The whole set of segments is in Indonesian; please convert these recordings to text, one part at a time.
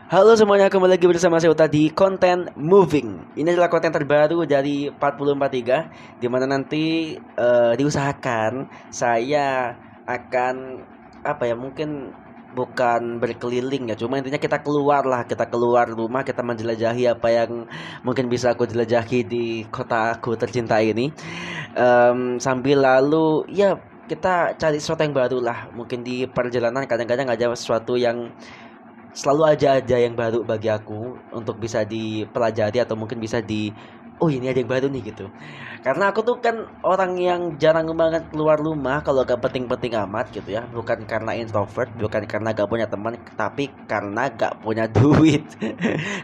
Halo semuanya, kembali lagi bersama saya Uta di konten Moving. Ini adalah konten terbaru dari 4043, di mana nanti diusahakan saya akan mungkin bukan berkeliling ya, cuma intinya kita keluar lah, kita keluar rumah, kita menjelajahi apa yang mungkin bisa aku jelajahi di kota aku tercinta ini. Sambil lalu ya kita cari sesuatu yang baru lah. Mungkin di perjalanan kadang-kadang ada sesuatu yang selalu aja yang baru bagi aku untuk bisa dipelajari atau mungkin bisa oh ini ada yang baru nih gitu. Karena aku tuh kan orang yang jarang banget keluar rumah kalau gak penting-penting amat gitu ya. Bukan karena introvert, bukan karena gak punya teman, tapi karena gak punya duit.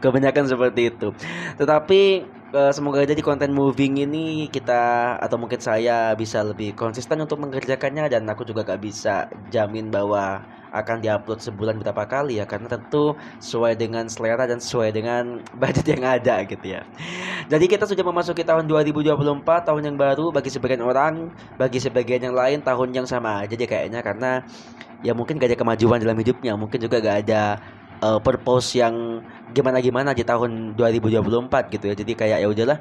Kebanyakan seperti itu. Tetapi semoga aja di konten moving ini kita atau mungkin saya bisa lebih konsisten untuk mengerjakannya, dan aku juga gak bisa jamin bahwa akan diupload sebulan berapa kali ya, karena tentu sesuai dengan selera dan sesuai dengan budget yang ada gitu ya. Jadi kita sudah memasuki tahun 2024, tahun yang baru bagi sebagian orang, bagi sebagian yang lain tahun yang sama aja deh kayaknya, karena ya mungkin gak ada kemajuan dalam hidupnya, mungkin juga gak ada purpose yang gimana-gimana di tahun 2024 gitu ya. Jadi kayak ya udahlah,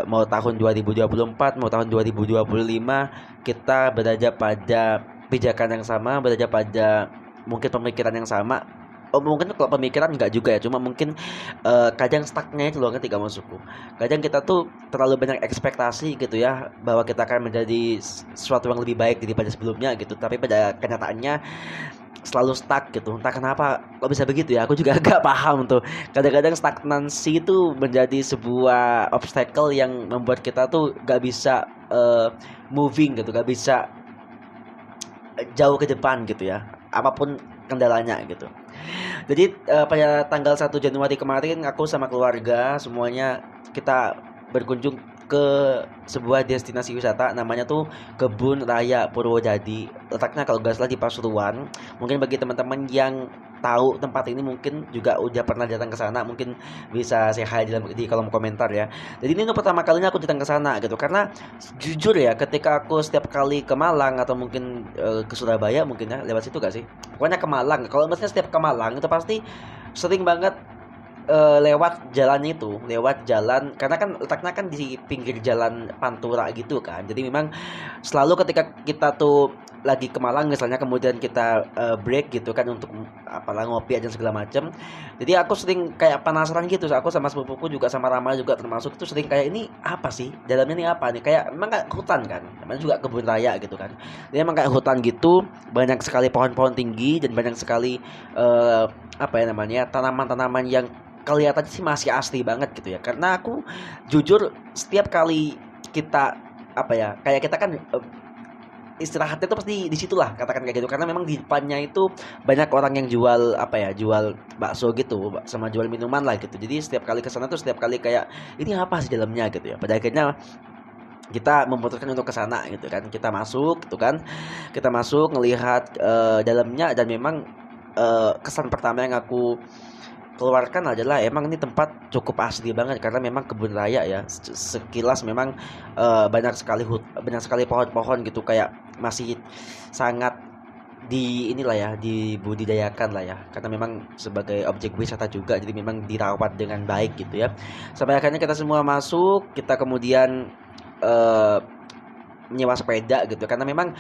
mau tahun 2024 mau tahun 2025 kita berada pada pijakan yang sama, berada pada mungkin pemikiran yang sama. Oh mungkin kalau pemikiran enggak juga ya, cuma mungkin kadang stucknya itu loh ketika masukku. Kadang kita tuh terlalu banyak ekspektasi gitu ya, bahwa kita akan menjadi sesuatu yang lebih baik daripada sebelumnya gitu. Tapi pada kenyataannya selalu stuck gitu. Entah kenapa kok bisa begitu ya. Aku juga agak paham tuh. Kadang-kadang stagnansi itu menjadi sebuah obstacle yang membuat kita tuh gak bisa moving gitu, gak bisa jauh ke depan gitu ya, apapun kendalanya gitu. Jadi pada tanggal 1 Januari kemarin aku sama keluarga semuanya kita berkunjung ke sebuah destinasi wisata, namanya tuh Kebun Raya Purwodadi. Letaknya kalau nggak salah di Pasuruan. Mungkin bagi teman-teman yang tahu tempat ini mungkin juga udah pernah datang ke sana, mungkin bisa say hi di kolom komentar ya. Jadi ini untuk pertama kalinya aku datang ke sana gitu, karena jujur ya ketika aku setiap kali ke Malang atau mungkin ke Surabaya mungkin ya lewat situ gak sih? Pokoknya ke Malang. Kalau misalnya setiap ke Malang itu pasti sering banget lewat jalan itu, lewat jalan, karena kan letaknya kan di pinggir jalan Pantura gitu kan. Jadi memang selalu ketika kita tuh lagi ke Malang misalnya, kemudian kita break gitu kan untuk apalah ngopi aja segala macam. Jadi aku sering kayak penasaran gitu. Aku sama sepupuku juga sama Rama juga termasuk itu sering kayak ini apa sih? Dalamnya ini apa nih? Kayak memang kayak hutan kan. Namanya juga kebun raya gitu kan. Dia emang kayak hutan gitu, banyak sekali pohon-pohon tinggi dan banyak sekali tanaman-tanaman yang kelihatannya sih masih asli banget gitu ya. Karena aku jujur setiap kali kita kayak kita kan istirahatnya tuh pasti di situlah, katakan kayak gitu, karena memang di depannya itu banyak orang yang jual jual bakso gitu sama jual minuman lah gitu. Jadi setiap kali ke sana tuh setiap kali kayak ini apa sih dalamnya gitu ya. Pada akhirnya kita memutuskan untuk ke sana gitu kan. Kita masuk gitu kan. Kita masuk ngelihat dalamnya, dan memang kesan pertama yang aku keluarkan adalah emang ini tempat cukup asli banget, karena memang kebun raya ya. Sekilas memang banyak sekali pohon-pohon gitu, kayak masih sangat di inilah ya, dibudidayakan lah ya, karena memang sebagai objek wisata juga, jadi memang dirawat dengan baik gitu ya. Sampai akhirnya kita semua masuk, kita kemudian eh, menyewa sepeda gitu, karena memang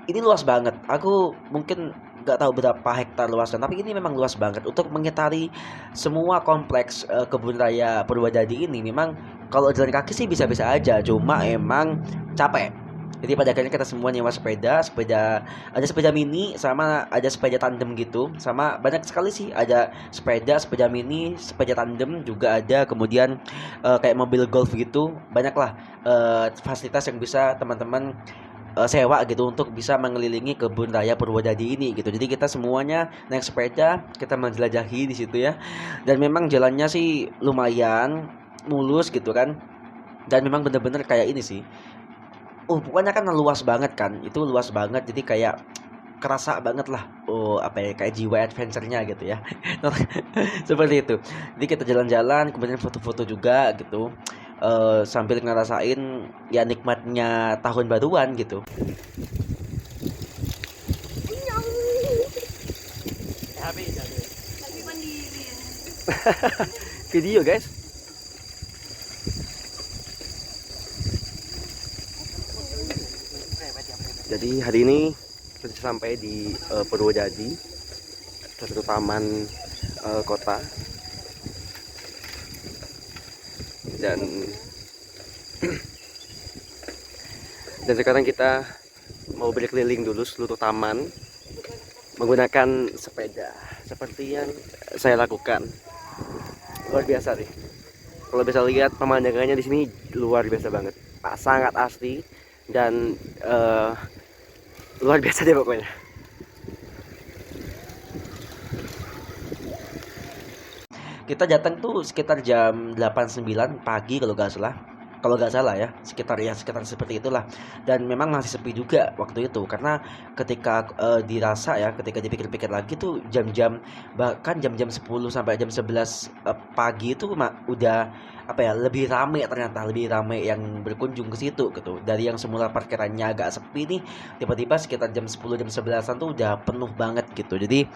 ini luas banget. Aku mungkin nggak tahu berapa hektar luasnya, tapi ini memang luas banget untuk mengitari semua kompleks kebun raya Purwodadi ini. Memang kalau jalan kaki sih bisa-bisa aja, cuma emang capek. Jadi pada akhirnya kita semua nyewa sepeda, ada sepeda mini sama ada sepeda tandem gitu, sama banyak sekali sih, ada sepeda mini, sepeda tandem juga ada, kemudian kayak mobil golf gitu, banyaklah fasilitas yang bisa teman-teman sewa gitu untuk bisa mengelilingi kebun raya Purwodadi ini gitu. Jadi kita semuanya naik sepeda, kita menjelajahi di situ ya. Dan memang jalannya sih lumayan mulus gitu kan. Dan memang bener-bener kayak ini sih. Pokoknya kan luas banget kan. Itu luas banget, jadi kayak kerasa banget lah. Kayak jiwa adventure-nya gitu ya. Seperti itu. Jadi kita jalan-jalan, kemudian foto-foto juga gitu. Sambil ngerasain ya nikmatnya tahun baruan gitu. Tapi mandiri ya. video guys. Jadi hari ini kita sampai di Purwodadi, salah satu taman kota. Dan sekarang kita mau berkeliling dulu seluruh taman menggunakan sepeda seperti yang saya lakukan. Luar biasa nih. Kalau bisa lihat pemandangannya di sini luar biasa banget, sangat asli dan luar biasa deh pokoknya. Kita datang tuh sekitar jam 8-9 pagi kalau nggak salah ya, sekitar seperti itulah. Dan memang masih sepi juga waktu itu, karena ketika ketika dipikir-pikir lagi tuh bahkan jam-jam 10 sampai jam 11 pagi itu udah lebih rame, ternyata lebih rame yang berkunjung ke situ gitu. Dari yang semula parkirannya agak sepi nih, tiba-tiba sekitar jam 10 jam 11-an tuh udah penuh banget gitu. Jadi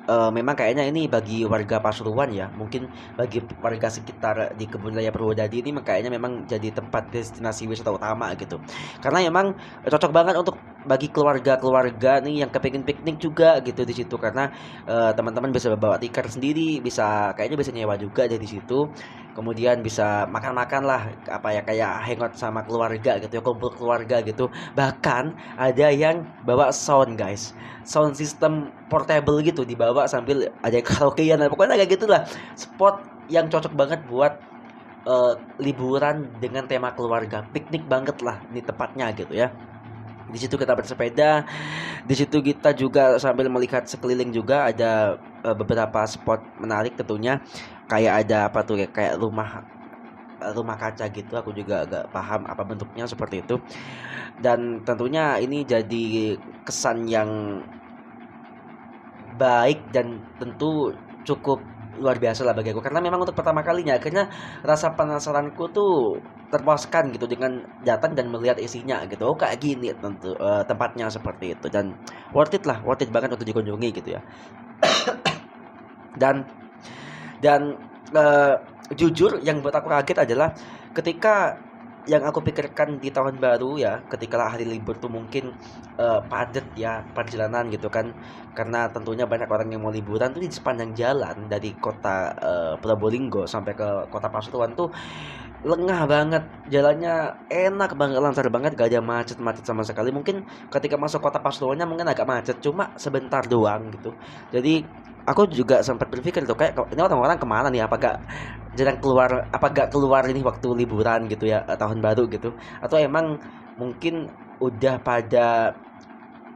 memang kayaknya ini bagi warga Pasuruan ya, mungkin bagi warga sekitar di Kebun Raya Purwodadi ini kayaknya memang jadi tempat destinasi wisata utama gitu. Karena memang cocok banget untuk bagi keluarga-keluarga nih yang kepingin piknik juga gitu di situ, karena teman-teman bisa bawa tikar sendiri, kayaknya bisa nyewa juga di situ. Kemudian bisa makan-makan lah, kayak hangout sama keluarga gitu ya, kumpul keluarga gitu. Bahkan ada yang bawa sound guys, sound system portable gitu dibawa sambil ada yang karaokean. Pokoknya kayak gitulah, spot yang cocok banget buat liburan dengan tema keluarga, piknik banget lah ini tepatnya gitu ya. Di situ kita bersepeda, di situ kita juga sambil melihat sekeliling juga ada beberapa spot menarik tentunya, kayak ada kayak rumah kaca gitu. Aku juga agak paham apa bentuknya seperti itu. Dan tentunya ini jadi kesan yang baik dan tentu cukup luar biasa lah bagi aku, karena memang untuk pertama kalinya akhirnya rasa penasaranku tuh terpuaskan gitu dengan datang dan melihat isinya gitu. Oh kayak gini tentu tempatnya seperti itu, dan worth it banget untuk dikunjungi gitu ya. dan jujur yang buat aku kaget adalah ketika yang aku pikirkan di tahun baru ya, ketika hari libur tuh mungkin padat ya perjalanan gitu kan, karena tentunya banyak orang yang mau liburan tuh di sepanjang jalan dari kota Probolinggo sampai ke kota Pasuruan tuh lengah banget, jalannya enak banget, lancar banget, gak ada macet-macet sama sekali. Mungkin ketika masuk kota Pasuruannya mungkin agak macet, cuma sebentar doang gitu. Jadi aku juga sempat berpikir tuh, kayak ini orang-orang kemana nih, apa gak keluar ini waktu liburan gitu ya, tahun baru gitu, atau emang mungkin udah pada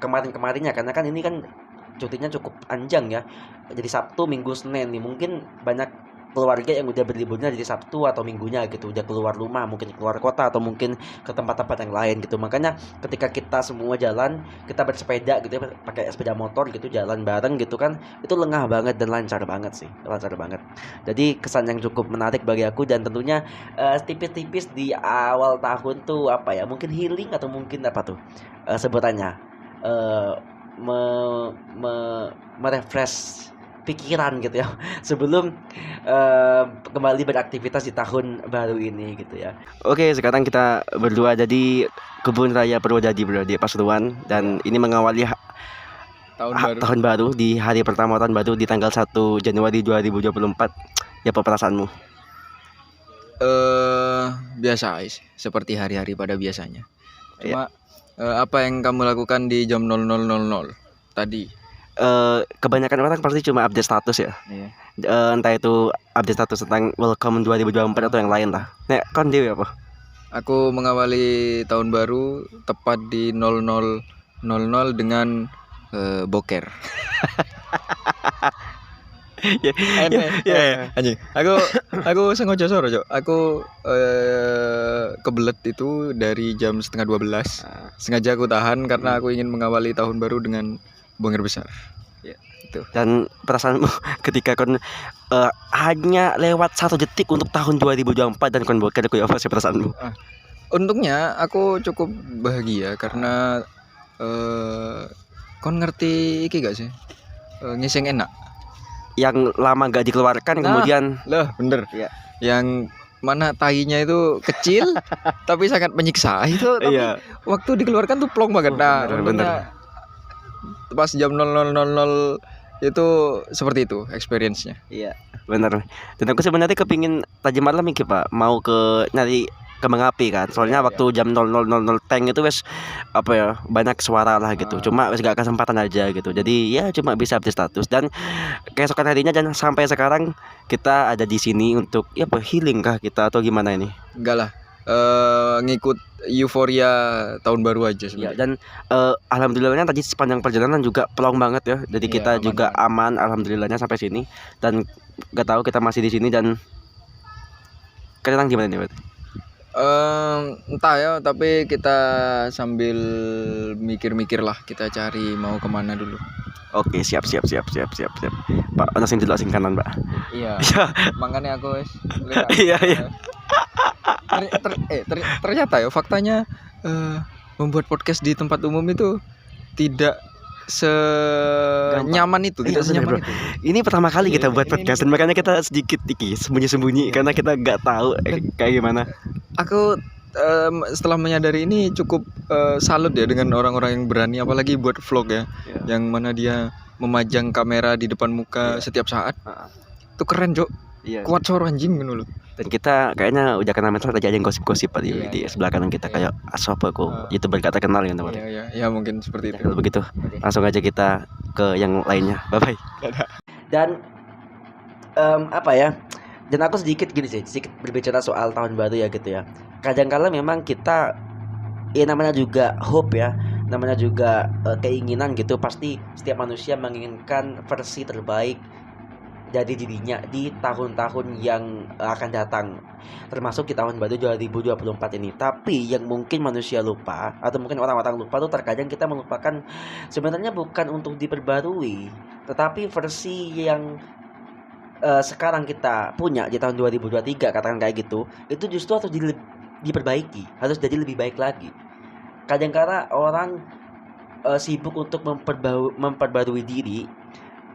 kemarin-kemarinnya, karena kan ini kan cutinya cukup panjang ya, jadi Sabtu Minggu Senin nih. Mungkin banyak keluarga yang udah berliburnya jadi Sabtu atau Minggunya gitu, udah keluar rumah, mungkin keluar kota atau mungkin ke tempat-tempat yang lain gitu. Makanya ketika kita semua jalan, kita bersepeda gitu ya, pakai sepeda motor gitu, jalan bareng gitu kan, itu lengah banget dan lancar banget. Jadi kesan yang cukup menarik bagi aku, dan tentunya tipis-tipis di awal tahun tuh mungkin healing atau mungkin sebutannya me, me, merefresh pikiran gitu ya sebelum kembali beraktivitas di tahun baru ini gitu ya. Oke, sekarang kita berdua ada di Kebun Raya Purwodadi di Pasuruan, dan ini mengawali tahun baru di hari pertama tahun baru di tanggal 1 Januari 2024. Ya, apa perasaanmu? Biasa seperti hari-hari pada biasanya. Cuma apa yang kamu lakukan di jam 00.00 tadi? Kebanyakan orang pasti cuma update status ya. Iya. Entah itu update status tentang Welcome 2024 atau yang lain lah. Nek, kon dewe apa? Aku mengawali tahun baru tepat di 00.00 dengan boker. Anjing. Aku sengaja sore, Cok. Aku kebelet itu dari jam 11:30. Sengaja aku tahan karena aku ingin mengawali tahun baru dengan bonger besar. Ya, itu. Dan perasaanmu ketika kon hanya lewat 1 detik untuk tahun 2024 dan kon boker, apa sih perasaanmu? Untungnya aku cukup bahagia karena kon ngerti iki gak sih? Ngising enak. yang lama gak dikeluarkan kemudian Loh, bener. Iya. Yang mana tainya itu kecil tapi sangat menyiksa itu, tapi Iya. waktu dikeluarkan tuh plong banget. Nah, Bener. untungnya pas jam 00.00 itu seperti itu experience-nya. Iya, benar. Dan aku sebenarnya kepingin tadi malam iki Pak, mau ke nyari kembang api kan. Soalnya Iya, waktu jam 00.00 tank itu wes apa ya, banyak suara lah gitu. Cuma wes gak kesempatan aja gitu. Jadi ya cuma bisa update status dan keesokan harinya dan sampai sekarang kita ada di sini untuk ya apa, healing kah kita atau gimana ini? Enggak lah. Ngikut euforia tahun baru aja Ya, sebenarnya. dan alhamdulillahnya tadi sepanjang perjalanan juga pelong banget ya. Jadi Iya, kita aman juga banget. aman alhamdulillahnya sampai sini dan gak tahu kita masih di sini dan kalian gimana nih, Pak? Entah ya, tapi kita sambil mikir-mikir lah, kita cari mau kemana dulu. Oke, siap. Pak, ana sing delok sing kanan, Pak. Iya. Iya. Makanya aku wes Iya. ternyata ya faktanya membuat podcast di tempat umum itu tidak senyaman itu, Iya, tidak bener, senyaman bro. itu. Ini pertama kali kita Iya, buat ini podcast dan makanya kita sedikit sembunyi-sembunyi karena kita nggak tahu kayak gimana. Aku setelah menyadari ini cukup salut ya dengan orang-orang yang berani, apalagi buat vlog ya, yang mana dia memajang kamera di depan muka setiap saat. Itu keren, Cok. Iya. Kuat suara anjing gitu loh. Dan kita kayaknya udah kena mental tadi aja yang gosip-gosip di, Iya, di iya. sebelah kanan kita Iya. kayak apa kok YouTuber gak terkenal gitu, Pak. Ya mungkin seperti itu. Kalau begitu langsung aja kita ke yang lainnya. Bye bye. Dan apa ya? Dan aku sedikit berbicara soal tahun baru ya gitu ya. Kadang-kala memang kita ya namanya juga hope ya, namanya juga keinginan gitu. Pasti setiap manusia menginginkan versi terbaik dari dirinya di tahun-tahun yang akan datang, termasuk di tahun baru 2024 ini. Tapi yang mungkin manusia lupa atau mungkin orang-orang lupa tuh terkadang kita melupakan sebenarnya bukan untuk diperbarui, tetapi versi yang sekarang kita punya di tahun 2023 katakan kayak gitu, itu justru harus diperbaiki, harus jadi lebih baik lagi. Kadang-kala orang sibuk untuk memperbarui diri,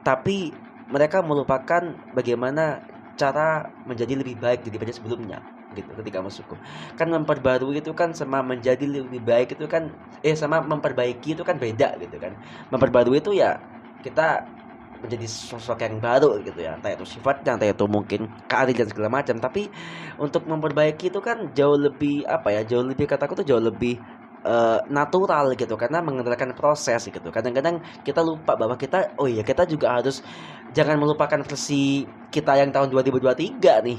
tapi mereka melupakan bagaimana cara menjadi lebih baik daripada sebelumnya gitu. Ketika masuk kan memperbarui itu kan sama menjadi lebih baik itu kan sama memperbaiki itu kan beda gitu kan. Memperbarui itu ya kita menjadi sosok yang baru gitu ya, entah itu sifatnya, entah itu mungkin keahlian dan segala macam. Tapi untuk memperbaiki itu kan jauh lebih kataku tuh jauh lebih natural gitu, karena mengandalkan proses gitu. Kadang-kadang kita lupa bahwa kita kita juga harus jangan melupakan versi kita yang tahun 2023 nih.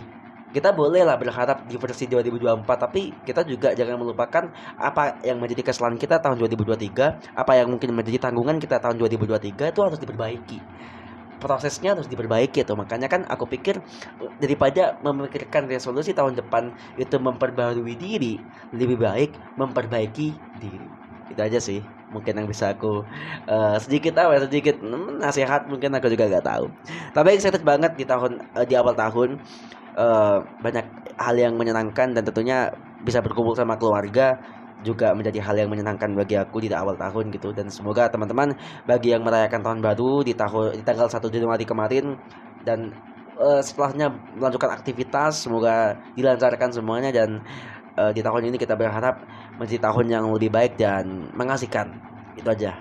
Kita boleh lah berharap di versi 2024, tapi kita juga jangan melupakan apa yang menjadi kesalahan kita tahun 2023, apa yang mungkin menjadi tanggungan kita tahun 2023 itu harus diperbaiki. Prosesnya harus diperbaiki tuh. Makanya kan aku pikir daripada memikirkan resolusi tahun depan itu memperbarui diri, lebih baik memperbaiki diri. Itu aja sih mungkin yang bisa aku sedikit nasihat, mungkin aku juga gak tahu. Tapi excited banget di awal tahun, banyak hal yang menyenangkan dan tentunya bisa berkumpul sama keluarga juga menjadi hal yang menyenangkan bagi aku di awal tahun gitu. Dan semoga teman-teman bagi yang merayakan tahun baru di tanggal 1 Januari kemarin dan setelahnya melanjutkan aktivitas, semoga dilancarkan semuanya. Dan di tahun ini kita berharap menjadi tahun yang lebih baik dan mengasihkan. Itu aja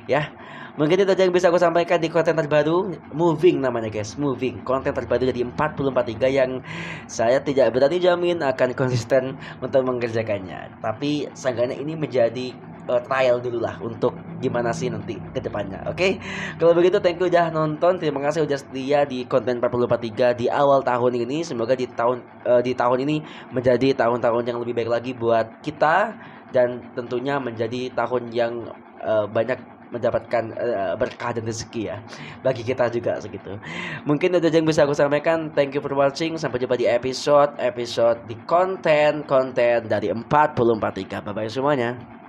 ya. Mungkin itu aja yang bisa aku sampaikan di konten terbaru Moving namanya guys, Moving, konten terbaru dari 443 yang saya tidak berani jamin akan konsisten untuk mengerjakannya. Tapi seenggaknya ini menjadi trial dulu lah untuk gimana sih nanti ke depannya. Oke? Kalau begitu thank you udah nonton, terima kasih udah setia di konten 443 di awal tahun ini. Semoga di tahun ini menjadi tahun-tahun yang lebih baik lagi buat kita, dan tentunya menjadi tahun yang banyak mendapatkan berkah dan rezeki ya bagi kita juga segitu. Mungkin itu yang bisa aku sampaikan. Thank you for watching. Sampai jumpa di episode di konten dari 443. Bye bye semuanya.